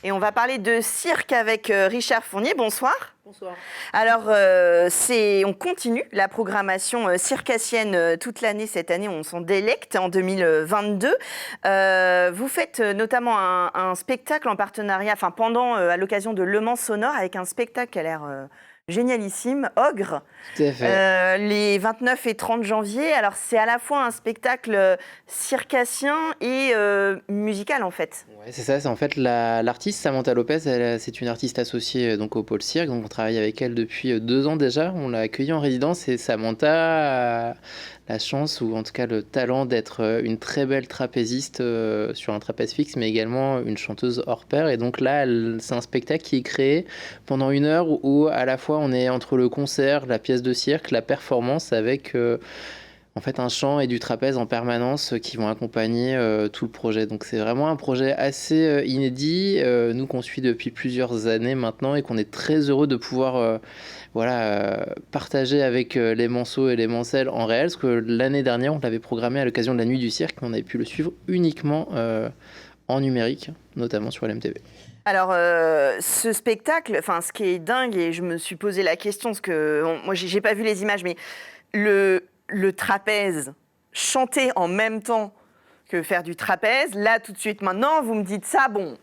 Et on va parler de cirque avec Richard Fournier. Bonsoir. Bonsoir. Alors, on continue la programmation circassienne toute l'année. Cette année, on s'en délecte en 2022. Vous faites notamment un spectacle en partenariat, à l'occasion de Le Mans Sonore, avec un spectacle qui a l'air génialissime, Ogre, Tout à fait. les 29 et 30 janvier. Alors, c'est à la fois un spectacle circassien et musical, en fait. Ouais, c'est ça, c'est en fait l'artiste Samantha Lopez, c'est une artiste associée donc au Pôle Cirque, donc on travaille avec elle depuis 2 ans déjà, on l'a accueillie en résidence et Samantha a la chance ou en tout cas le talent d'être une très belle trapéziste sur un trapèze fixe, mais également une chanteuse hors pair. Et donc là, c'est un spectacle qui est créé pendant 1 heure où à la fois on est entre le concert, la pièce de cirque, la performance avec en fait un chant et du trapèze en permanence qui vont accompagner tout le projet. Donc c'est vraiment un projet assez inédit, nous qu'on suit depuis plusieurs années maintenant et qu'on est très heureux de pouvoir partager avec les Manceaux et les Mancelles en réel, parce que l'année dernière on l'avait programmé à l'occasion de la nuit du cirque, mais on avait pu le suivre uniquement en numérique, notamment sur LMTV. Alors, ce spectacle, ce qui est dingue, et je me suis posé la question, parce que moi, j'ai pas vu les images, mais le trapèze, chanter en même temps que faire du trapèze, là, tout de suite, maintenant, vous me dites ça, bon...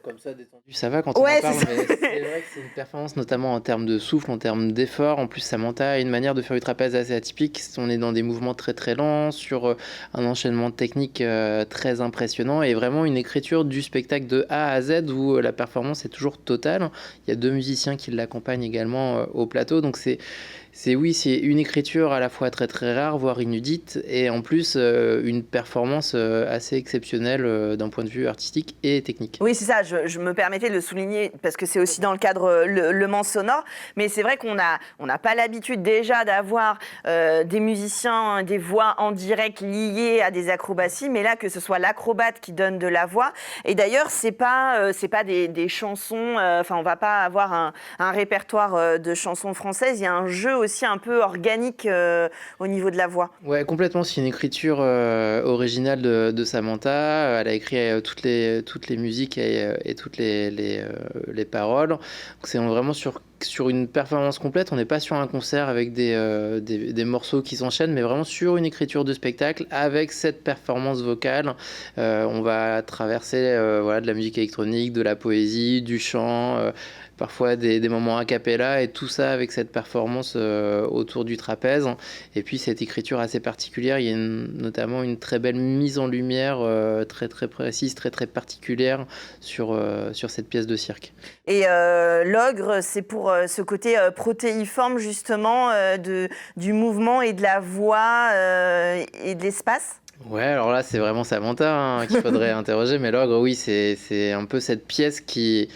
Comme ça, détendu, ça va quand on en parle, mais c'est vrai que c'est une performance, notamment en termes de souffle, en termes d'effort. En plus, Samantha a une manière de faire du trapèze assez atypique. On est dans des mouvements très très lents, sur un enchaînement de techniques très impressionnant, et vraiment une écriture du spectacle de A à Z où la performance est toujours totale. Il y a 2 musiciens qui l'accompagnent également au plateau, donc c'est une écriture à la fois très très rare, voire inédite, et en plus une performance assez exceptionnelle d'un point de vue artistique et technique. Oui, c'est ça, je me permettais de le souligner, parce que c'est aussi dans le cadre Le Mans Sonore, mais c'est vrai qu'on n'a pas l'habitude déjà d'avoir des musiciens, des voix en direct liées à des acrobaties, mais là, que ce soit l'acrobate qui donne de la voix, et d'ailleurs, c'est pas des chansons, on va pas avoir un répertoire de chansons françaises, il y a un jeu aussi un peu organique au niveau de la voix. Ouais, complètement. C'est une écriture originale de Samantha. Elle a écrit toutes les musiques et toutes les paroles. Donc c'est vraiment sur une performance complète. On n'est pas sur un concert avec des morceaux qui s'enchaînent, mais vraiment sur une écriture de spectacle avec cette performance vocale. On va traverser de la musique électronique, de la poésie, du chant, parfois des moments a cappella, et tout ça avec cette performance autour du trapèze. Et puis cette écriture assez particulière, il y a notamment une très belle mise en lumière très très précise, très très particulière sur cette pièce de cirque. Et l'ogre, c'est pour ce côté protéiforme justement du mouvement et de la voix et de l'espace. Ouais, alors là c'est vraiment Samantha qu'il faudrait interroger, mais l'ogre, oui, c'est un peu cette pièce qui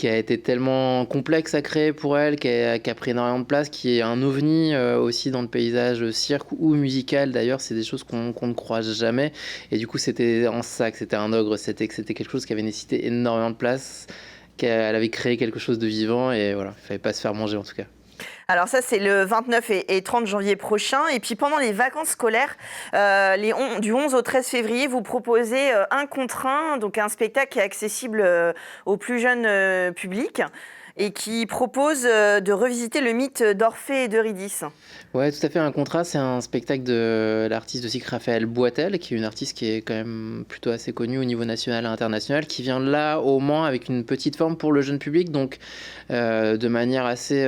a été tellement complexe à créer pour elle, qui a pris énormément de place, qui est un ovni aussi dans le paysage cirque ou musical. D'ailleurs, c'est des choses qu'on ne croise jamais. Et du coup, c'était en ça que c'était un ogre, c'était quelque chose qui avait nécessité énormément de place, qu'elle avait créé quelque chose de vivant, et voilà, il ne fallait pas se faire manger en tout cas. Alors ça, c'est le 29 et 30 janvier prochain. Et puis pendant les vacances scolaires, du 11 au 13 février, vous proposez un contre un, donc un spectacle qui est accessible au plus jeune public et qui propose de revisiter le mythe d'Orphée et d'Eurydice. Ouais, tout à fait. Un contrat, c'est un spectacle de l'artiste de cirque Raphaël Boitel, qui est une artiste qui est quand même plutôt assez connue au niveau national et international, qui vient là au Mans avec une petite forme pour le jeune public, donc de manière assez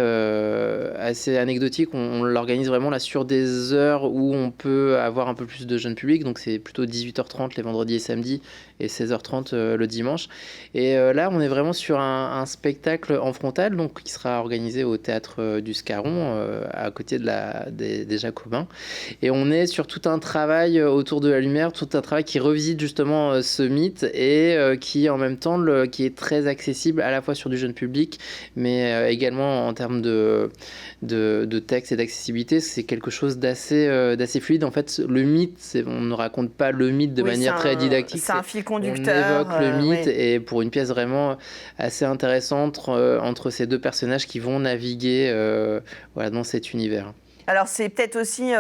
anecdotique. On l'organise vraiment là sur des heures où on peut avoir un peu plus de jeune public, donc c'est plutôt 18h30 les vendredis et samedis et 16h30 le dimanche. Et là, on est vraiment sur un spectacle en frontal, donc qui sera organisé au théâtre du Scarron, à côté des Jacobins. Et on est sur tout un travail autour de la lumière, tout un travail qui revisite justement ce mythe et qui en même temps qui est très accessible à la fois sur du jeune public, mais également en termes de texte et d'accessibilité. C'est quelque chose d'assez fluide. En fait, le mythe, on ne raconte pas le mytte de manière très didactique. C'est un fil conducteur. On évoque le mythe, et pour une pièce vraiment assez intéressante entre ces deux personnages qui vont naviguer dans cet univers. Alors c'est peut-être aussi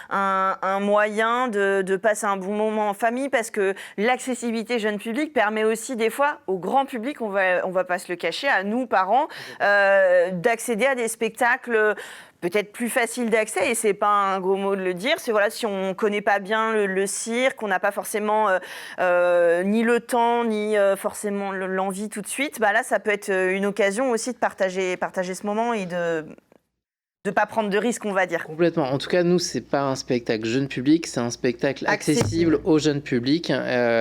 un moyen de passer un bon moment en famille parce que l'accessibilité jeune public permet aussi des fois au grand public, on va pas se le cacher, à nous parents, d'accéder à des spectacles peut-être plus faciles d'accès, et c'est pas un gros mot de le dire, c'est voilà, si on connaît pas bien le cirque, on n'a pas forcément ni le temps, ni forcément l'envie tout de suite, bah là ça peut être une occasion aussi de partager ce moment et de pas prendre de risques, on va dire. Complètement. En tout cas, nous, c'est pas un spectacle jeune public, c'est un spectacle accessible au jeune public.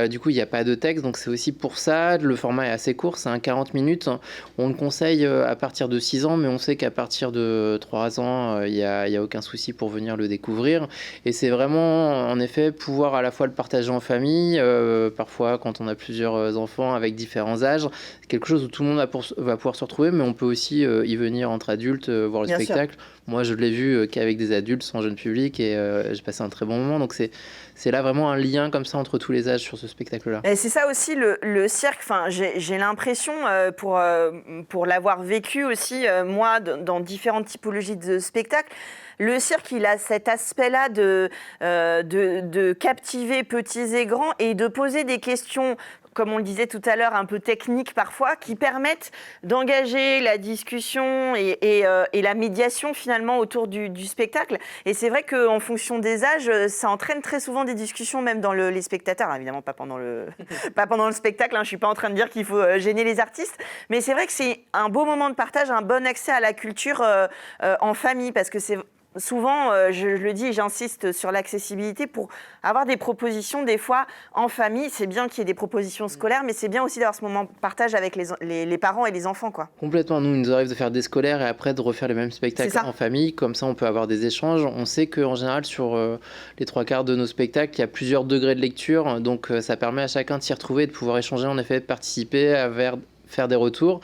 Du coup, il n'y a pas de texte, donc c'est aussi pour ça. Le format est assez court, c'est un 40 minutes. On le conseille à partir de 6 ans, mais on sait qu'à partir de 3 ans, il y a aucun souci pour venir le découvrir. Et c'est vraiment, en effet, pouvoir à la fois le partager en famille, parfois quand on a plusieurs enfants avec différents âges. C'est quelque chose où tout le monde va pouvoir se retrouver, mais on peut aussi y venir entre adultes, voir le Bien spectacle. sûr. Moi, je l'ai vu qu'avec des adultes, sans jeune public, et j'ai passé un très bon moment. Donc, c'est là vraiment un lien comme ça entre tous les âges sur ce spectacle-là. Et c'est ça aussi le cirque. Enfin, j'ai l'impression, pour l'avoir vécu aussi, moi, dans différentes typologies de spectacles, le cirque, il a cet aspect-là de captiver petits et grands et de poser des questions, comme on le disait tout à l'heure, un peu techniques parfois, qui permettent d'engager la discussion et la médiation finalement autour du spectacle. Et c'est vrai qu'en fonction des âges, ça entraîne très souvent des discussions, même dans les spectateurs. Alors, évidemment, pas pendant le spectacle, hein, je ne suis pas en train de dire qu'il faut gêner les artistes, mais c'est vrai que c'est un beau moment de partage, un bon accès à la culture en famille, parce que c'est souvent, je le dis et j'insiste sur l'accessibilité pour avoir des propositions des fois en famille. C'est bien qu'il y ait des propositions scolaires, mais c'est bien aussi d'avoir ce moment de partage avec les parents et les enfants, quoi. Complètement. Nous, il nous arrive de faire des scolaires et après de refaire les mêmes spectacles en famille. Comme ça, on peut avoir des échanges. On sait qu'en général, sur les 3/4 de nos spectacles, il y a plusieurs degrés de lecture. Donc, ça permet à chacun de s'y retrouver, de pouvoir échanger, en effet, de participer, faire des retours.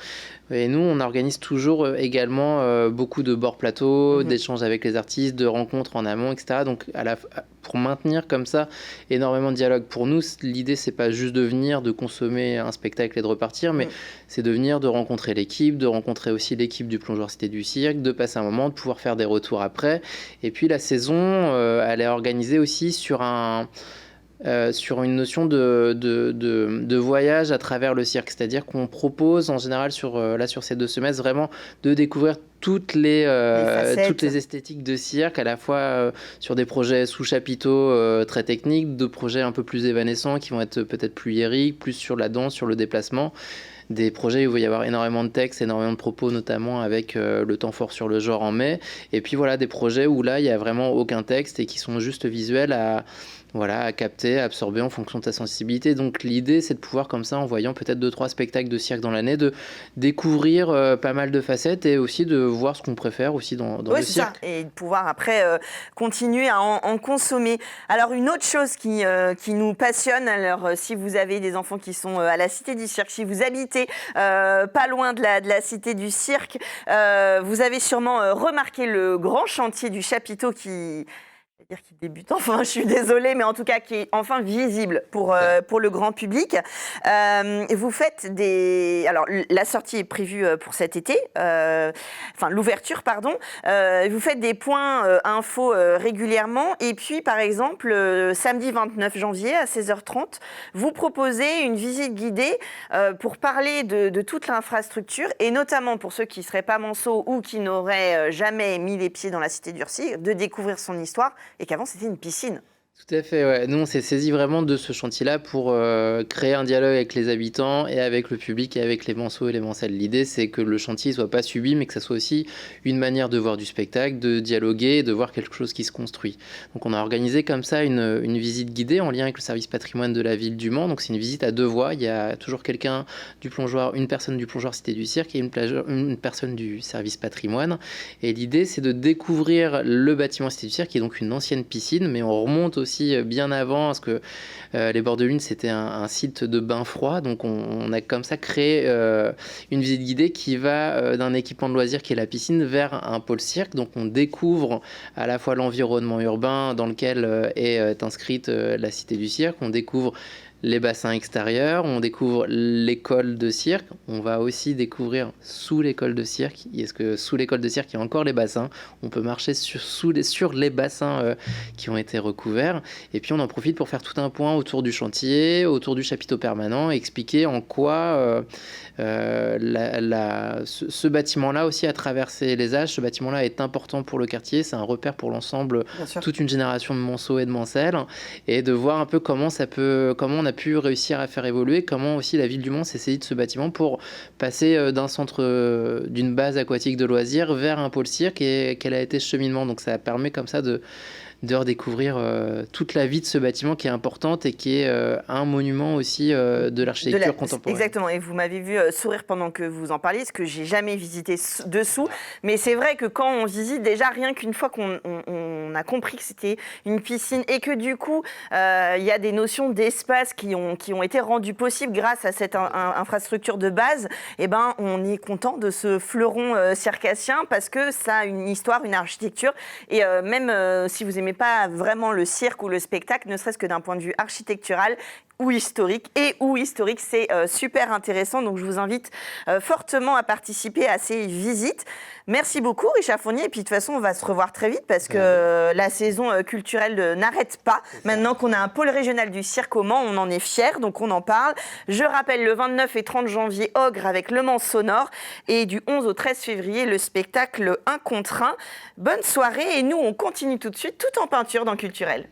Et nous, on organise toujours également beaucoup de bords plateaux, d'échanges avec les artistes, de rencontres en amont, etc. Donc, pour maintenir comme ça énormément de dialogue. Pour nous, l'idée, c'est pas juste de venir, de consommer un spectacle et de repartir, mais c'est de venir, de rencontrer l'équipe, de rencontrer aussi l'équipe du Plongeoir Cité du Cirque, de passer un moment, de pouvoir faire des retours après. Et puis, la saison, elle est organisée aussi sur une notion de voyage à travers le cirque. C'est-à-dire qu'on propose en général sur ces 2 semestres vraiment de découvrir toutes les esthétiques de cirque, à la fois sur des projets sous chapiteaux très techniques, de projets un peu plus évanescents qui vont être peut-être plus lyriques, plus sur la danse, sur le déplacement. Des projets où il va y avoir énormément de textes, énormément de propos, notamment avec le temps fort sur le genre en mai. Et puis voilà, des projets où là, il n'y a vraiment aucun texte et qui sont juste visuels à capter, à absorber en fonction de ta sensibilité. Donc l'idée, c'est de pouvoir comme ça, en voyant peut-être 2-3 spectacles de cirque dans l'année, de découvrir pas mal de facettes et aussi de voir ce qu'on préfère aussi dans le cirque. Ça. Et de pouvoir après continuer à en consommer. Alors une autre chose qui nous passionne, alors si vous avez des enfants qui sont à la Cité du Cirque, si vous habitez pas loin de la Cité du Cirque, vous avez sûrement remarqué le grand chantier du chapiteau qui débute enfin, je suis désolée, mais en tout cas qui est enfin visible pour le grand public. Vous faites alors la sortie est prévue pour cet été, l'ouverture, pardon. Vous faites des points infos régulièrement, et puis par exemple, samedi 29 janvier à 16h30, vous proposez une visite guidée pour parler de toute l'infrastructure, et notamment pour ceux qui ne seraient pas manceaux ou qui n'auraient jamais mis les pieds dans la Cité du Cirque, de découvrir son histoire, et qu'avant c'était une piscine. Tout à fait, ouais. Nous, on s'est saisi vraiment de ce chantier-là pour créer un dialogue avec les habitants et avec le public et avec les manceaux et les mancelles. L'idée, c'est que le chantier ne soit pas subi, mais que ça soit aussi une manière de voir du spectacle, de dialoguer, de voir quelque chose qui se construit. Donc, on a organisé comme ça une visite guidée en lien avec le service patrimoine de la ville du Mans. Donc, c'est une visite à 2 voies. Il y a toujours quelqu'un du plongeoir, une personne du plongeoir Cité du Cirque et une personne du service patrimoine. Et l'idée, c'est de découvrir le bâtiment Cité du Cirque, qui est donc une ancienne piscine, mais on remonte aussi bien avant, parce que les Bords de Lune, c'était un site de bain froid, donc on a comme ça créé une visite guidée qui va d'un équipement de loisirs qui est la piscine vers un pôle cirque. Donc on découvre à la fois l'environnement urbain dans lequel est inscrite la Cité du Cirque, on découvre les bassins extérieurs, on découvre l'école de cirque, on va aussi découvrir sous l'école de cirque. Est-ce que sous l'école de cirque, il y a encore les bassins? On peut marcher sur les bassins qui ont été recouverts. Et puis on en profite pour faire tout un point autour du chantier, autour du chapiteau permanent, et expliquer en quoi ce bâtiment-là aussi a traversé les âges. Ce bâtiment-là est important pour le quartier, c'est un repère pour l'ensemble, toute une génération de Monceaux et de Mancelles, et de voir un peu comment on a pu réussir à faire évoluer, comment aussi la ville du Mans s'est saisie de ce bâtiment pour passer d'un centre, d'une base aquatique de loisirs vers un pôle cirque, et quel a été ce cheminement. Donc ça permet comme ça de redécouvrir toute la vie de ce bâtiment qui est importante et qui est un monument aussi de l'architecture contemporaine. Exactement, et vous m'avez vu sourire pendant que vous en parliez, parce que j'ai jamais visité dessous, mais c'est vrai que quand on visite, déjà rien qu'une fois qu'on a compris que c'était une piscine et que du coup il y a des notions d'espace qui ont été rendues possibles grâce à cette infrastructure de base, et ben on est content de ce fleuron circassien parce que ça a une histoire, une architecture, et même si vous aimez pas vraiment le cirque ou le spectacle, ne serait-ce que d'un point de vue architectural ou historique, c'est super intéressant. Donc je vous invite fortement à participer à ces visites. Merci beaucoup Richard Fournier, et puis de toute façon on va se revoir très vite parce que la saison culturelle n'arrête pas. Maintenant qu'on a un pôle régional du cirque au Mans, on en est fiers, donc on en parle. Je rappelle le 29 et 30 janvier, Ogre avec Le Mans Sonore, et du 11 au 13 février, le spectacle 1 contre 1. Bonne soirée, et nous on continue tout de suite, tout en peinture dans Culturel.